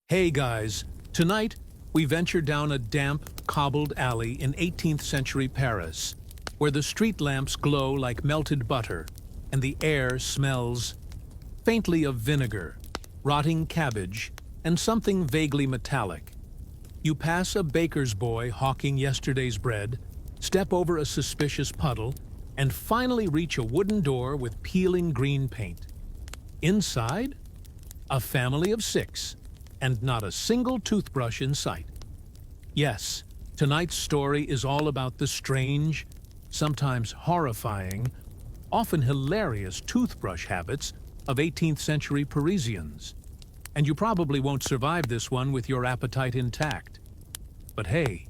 Hey guys, tonight we venture down a damp, cobbled alley in 18th century Paris, where the street lamps glow like melted butter and the air smells faintly of vinegar, rotting cabbage, and something vaguely metallic. You pass a baker's boy hawking yesterday's bread, step over a suspicious puddle, and finally reach a wooden door with peeling green paint. Inside, a family of 6. And not a single toothbrush in sight. Yes, tonight's story is all about the strange, sometimes horrifying, often hilarious toothbrush habits of 18th century Parisians. And you probably won't survive this one with your appetite intact. But hey,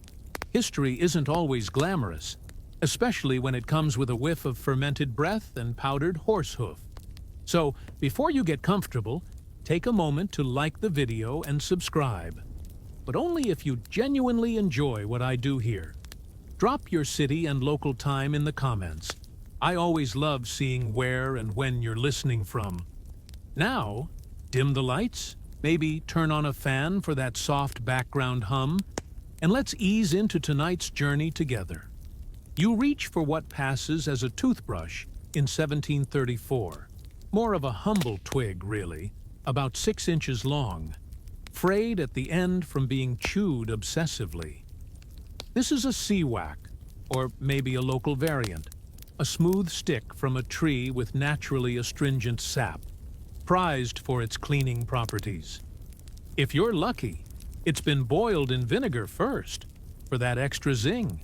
history isn't always glamorous, especially when it comes with a whiff of fermented breath and powdered horse hoof. So, before you get comfortable, take a moment to like the video and subscribe, but only if you genuinely enjoy what I do here. Drop your city and local time in the comments. I always love seeing where and when you're listening from. Now, dim the lights, maybe turn on a fan for that soft background hum, and let's ease into tonight's journey together. You reach for what passes as a toothbrush in 1734. More of a humble twig, really. About 6 inches long, frayed at the end from being chewed obsessively. This is a seawack, or maybe a local variant, a smooth stick from a tree with naturally astringent sap, prized for its cleaning properties. If you're lucky, it's been boiled in vinegar first, for that extra zing.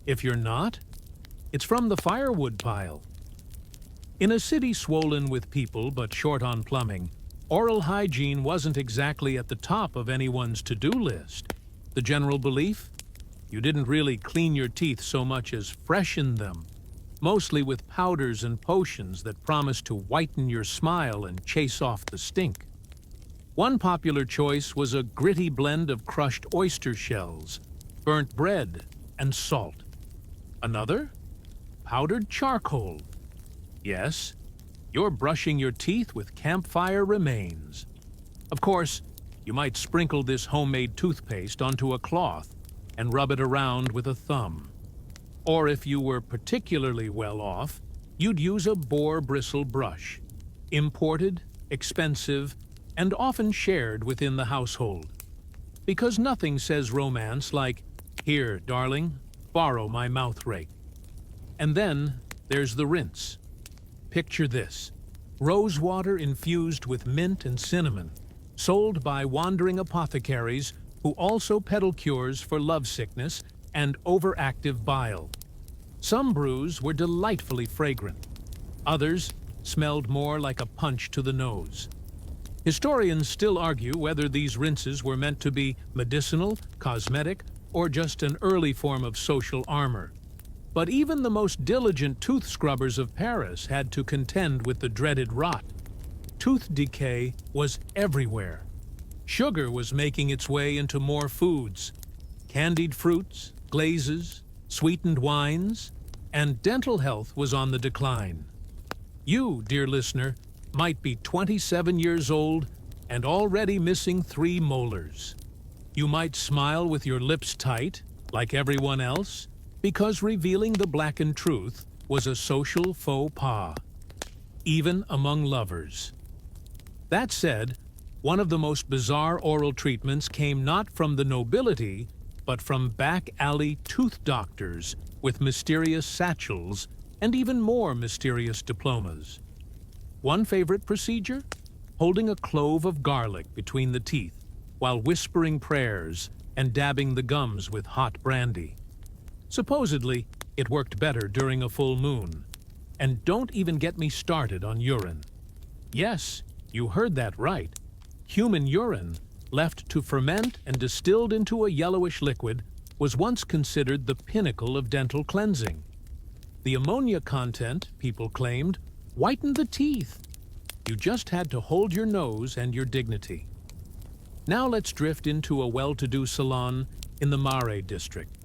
If you're not, it's from the firewood pile. In a city swollen with people but short on plumbing, oral hygiene wasn't exactly at the top of anyone's to-do list. The general belief? You didn't really clean your teeth so much as freshen them, mostly with powders and potions that promised to whiten your smile and chase off the stink. One popular choice was a gritty blend of crushed oyster shells, burnt bread, and salt. Another? Powdered charcoal. Yes, you're brushing your teeth with campfire remains. Of course, you might sprinkle this homemade toothpaste onto a cloth and rub it around with a thumb. Or if you were particularly well off, you'd use a boar-bristle brush, imported, expensive, and often shared within the household. Because nothing says romance like, "Here, darling, borrow my mouth rake." And then there's the rinse. Picture this: rose water infused with mint and cinnamon, sold by wandering apothecaries who also peddle cures for lovesickness and overactive bile. Some brews were delightfully fragrant. Others smelled more like a punch to the nose. Historians still argue whether these rinses were meant to be medicinal, cosmetic, or just an early form of social armor. But even the most diligent tooth scrubbers of Paris had to contend with the dreaded rot. Tooth decay was everywhere. Sugar was making its way into more foods. Candied fruits, glazes, sweetened wines, and dental health was on the decline. You, dear listener, might be 27 years old and already missing 3 molars. You might smile with your lips tight, like everyone else, because revealing the blackened truth was a social faux pas, even among lovers. That said, one of the most bizarre oral treatments came not from the nobility, but from back-alley tooth doctors with mysterious satchels and even more mysterious diplomas. One favorite procedure? Holding a clove of garlic between the teeth while whispering prayers and dabbing the gums with hot brandy. Supposedly, it worked better during a full moon. And don't even get me started on urine. Yes, you heard that right. Human urine, left to ferment and distilled into a yellowish liquid, was once considered the pinnacle of dental cleansing. The ammonia content, people claimed, whitened the teeth. You just had to hold your nose and your dignity. Now let's drift into a well-to-do salon in the Marais district.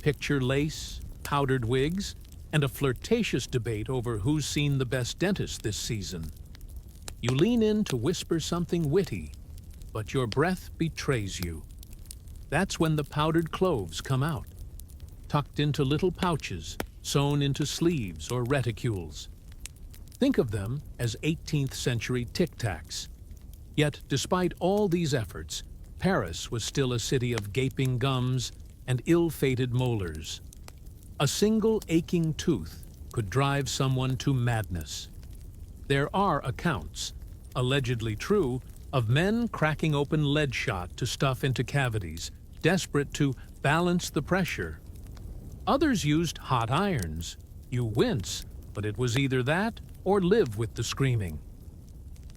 Picture lace, powdered wigs, and a flirtatious debate over who's seen the best dentist this season. You lean in to whisper something witty, but your breath betrays you. That's when the powdered cloves come out, tucked into little pouches, sewn into sleeves or reticules. Think of them as 18th century tic-tacs. Yet, despite all these efforts, Paris was still a city of gaping gums and ill-fated molars. A single aching tooth could drive someone to madness. There are accounts, allegedly true, of men cracking open lead shot to stuff into cavities, desperate to balance the pressure. Others used hot irons. You wince, but it was either that or live with the screaming.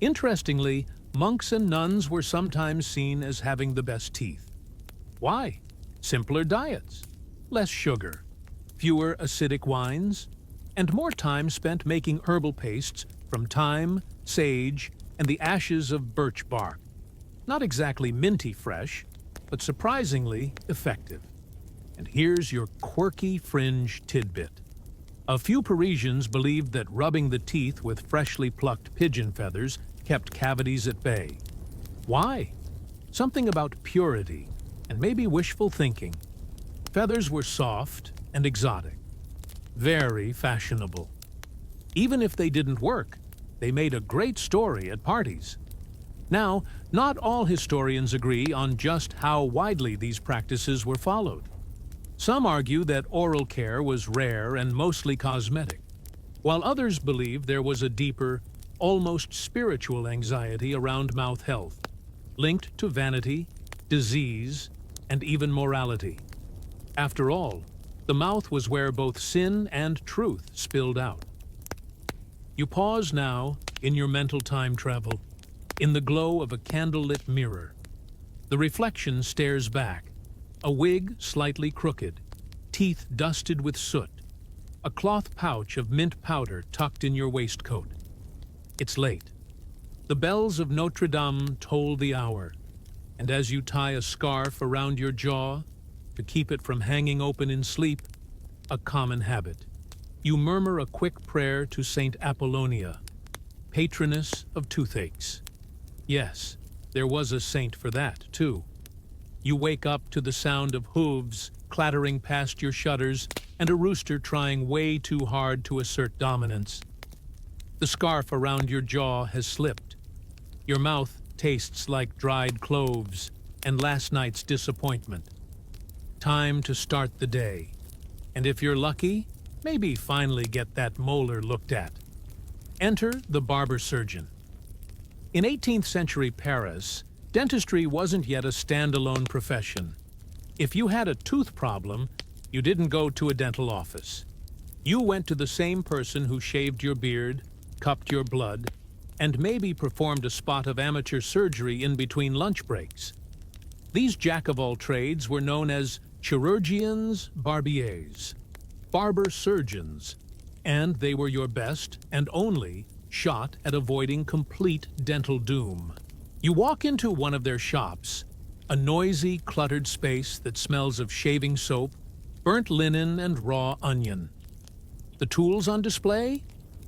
Interestingly, monks and nuns were sometimes seen as having the best teeth. Why? Simpler diets, less sugar, fewer acidic wines, and more time spent making herbal pastes from thyme, sage, and the ashes of birch bark. Not exactly minty fresh, but surprisingly effective. And here's your quirky fringe tidbit. A few Parisians believed that rubbing the teeth with freshly plucked pigeon feathers kept cavities at bay. Why? Something about purity, and maybe wishful thinking. Feathers were soft and exotic, very fashionable. Even if they didn't work, they made a great story at parties. Now, not all historians agree on just how widely these practices were followed. Some argue that oral care was rare and mostly cosmetic, while others believe there was a deeper, almost spiritual anxiety around mouth health, linked to vanity, disease, and even morality. After all, the mouth was where both sin and truth spilled out. You pause now in your mental time travel, in the glow of a candlelit mirror. The reflection stares back, a wig slightly crooked, teeth dusted with soot, a cloth pouch of mint powder tucked in your waistcoat. It's late. The bells of Notre Dame toll the hour, and as you tie a scarf around your jaw to keep it from hanging open in sleep, a common habit, you murmur a quick prayer to Saint Apollonia, patroness of toothaches. Yes, there was a saint for that, too. You wake up to the sound of hooves clattering past your shutters and a rooster trying way too hard to assert dominance. The scarf around your jaw has slipped. Your mouth tastes like dried cloves and last night's disappointment. Time to start the day. And if you're lucky, maybe finally get that molar looked at. Enter the barber-surgeon. In 18th century Paris, dentistry wasn't yet a standalone profession. If you had a tooth problem, you didn't go to a dental office. You went to the same person who shaved your beard, cupped your blood, and maybe performed a spot of amateur surgery in between lunch breaks. These jack-of-all-trades were known as chirurgiens barbiers, barber-surgeons, and they were your best and only shot at avoiding complete dental doom. You walk into one of their shops, a noisy, cluttered space that smells of shaving soap, burnt linen, and raw onion. The tools on display?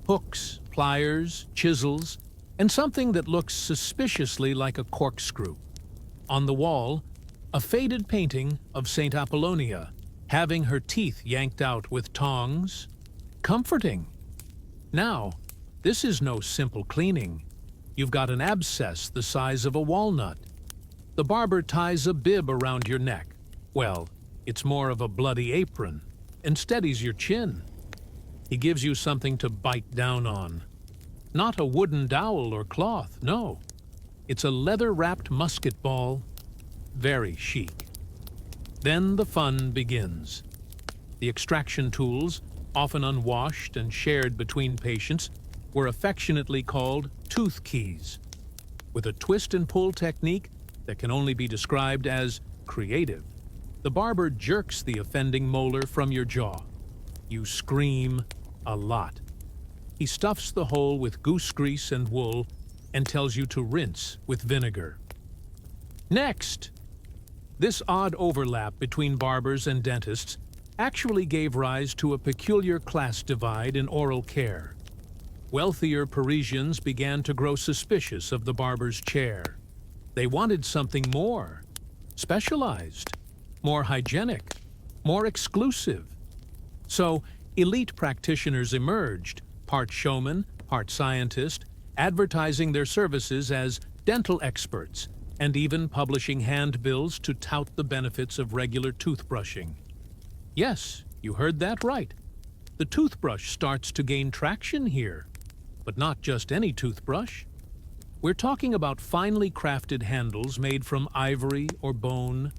Hooks, pliers, chisels, and something that looks suspiciously like a corkscrew. On the wall, a faded painting of Saint Apollonia, having her teeth yanked out with tongs. Comforting. Now, this is no simple cleaning. You've got an abscess the size of a walnut. The barber ties a bib around your neck. Well, it's more of a bloody apron, and steadies your chin. He gives you something to bite down on. Not a wooden dowel or cloth, no. It's a leather-wrapped musket ball. Very chic. Then the fun begins. The extraction tools, often unwashed and shared between patients, were affectionately called tooth keys. With a twist and pull technique that can only be described as creative, the barber jerks the offending molar from your jaw. You scream a lot. He stuffs the hole with goose grease and wool and tells you to rinse with vinegar. Next! This odd overlap between barbers and dentists actually gave rise to a peculiar class divide in oral care. Wealthier Parisians began to grow suspicious of the barber's chair. They wanted something more, specialized, more hygienic, more exclusive. So, elite practitioners emerged, part showman, part scientist, advertising their services as dental experts, and even publishing handbills to tout the benefits of regular toothbrushing. Yes, you heard that right. The toothbrush starts to gain traction here. But not just any toothbrush. We're talking about finely crafted handles made from ivory or bone,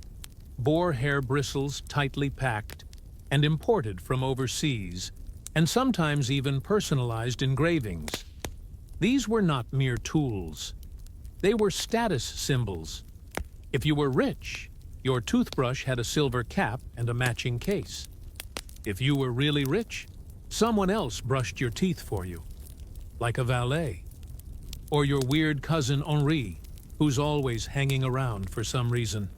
boar hair bristles tightly packed, and imported from overseas, and sometimes even personalized engravings. These were not mere tools. They were status symbols. If you were rich, your toothbrush had a silver cap and a matching case. If you were really rich, someone else brushed your teeth for you, like a valet. Or your weird cousin Henri, who's always hanging around for some reason.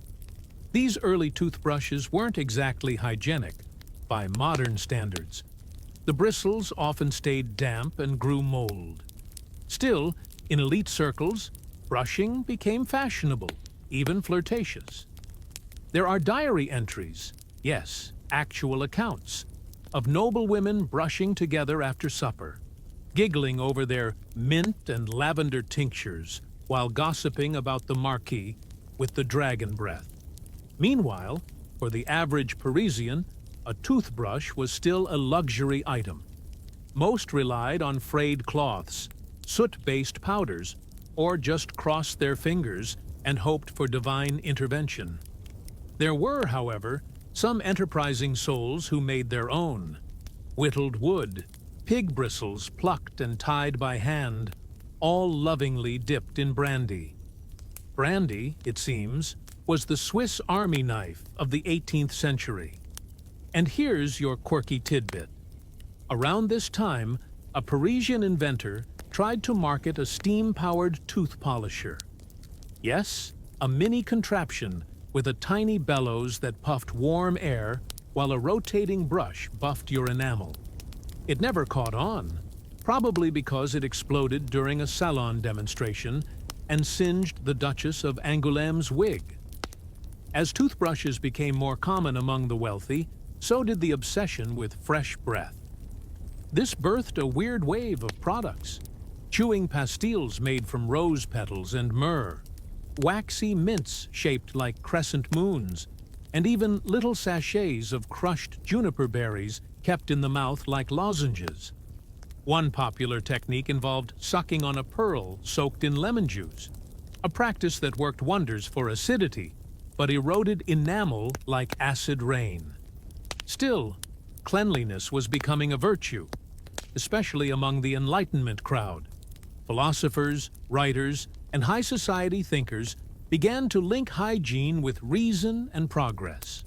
These early toothbrushes weren't exactly hygienic by modern standards. The bristles often stayed damp and grew mold. Still, in elite circles, brushing became fashionable, even flirtatious. There are diary entries, yes, actual accounts, of noblewomen brushing together after supper, giggling over their mint and lavender tinctures while gossiping about the marquis with the dragon breath. Meanwhile, for the average Parisian, a toothbrush was still a luxury item. Most relied on frayed cloths, soot-based powders, or just crossed their fingers and hoped for divine intervention. There were, however, some enterprising souls who made their own. Whittled wood, pig bristles plucked and tied by hand, all lovingly dipped in brandy. Brandy, it seems, was the Swiss army knife of the 18th century. And here's your quirky tidbit. Around this time, a Parisian inventor tried to market a steam-powered tooth polisher. Yes, a mini contraption with a tiny bellows that puffed warm air while a rotating brush buffed your enamel. It never caught on, probably because it exploded during a salon demonstration and singed the Duchess of Angoulême's wig. As toothbrushes became more common among the wealthy, so did the obsession with fresh breath. This birthed a weird wave of products. Chewing pastilles made from rose petals and myrrh, waxy mints shaped like crescent moons, and even little sachets of crushed juniper berries kept in the mouth like lozenges. One popular technique involved sucking on a pearl soaked in lemon juice, a practice that worked wonders for acidity, but eroded enamel like acid rain. Still, cleanliness was becoming a virtue, especially among the Enlightenment crowd. Philosophers, writers, and high society thinkers began to link hygiene with reason and progress.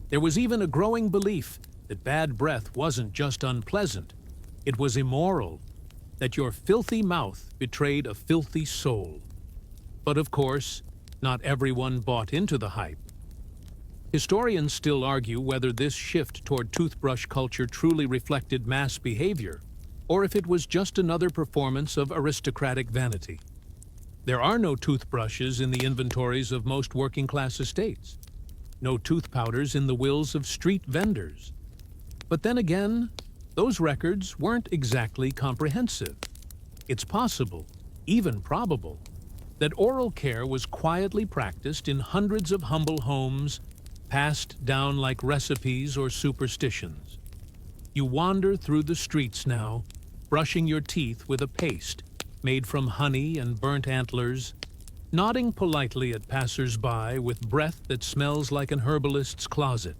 There was even a growing belief that bad breath wasn't just unpleasant, it was immoral, that your filthy mouth betrayed a filthy soul. But of course, not everyone bought into the hype. Historians still argue whether this shift toward toothbrush culture truly reflected mass behavior, or if it was just another performance of aristocratic vanity. There are no toothbrushes in the inventories of most working-class estates, no tooth powders in the wills of street vendors. But then again, those records weren't exactly comprehensive. It's possible, even probable, that oral care was quietly practiced in hundreds of humble homes, passed down like recipes or superstitions. You wander through the streets now, brushing your teeth with a paste made from honey and burnt antlers, nodding politely at passers-by with breath that smells like an herbalist's closet.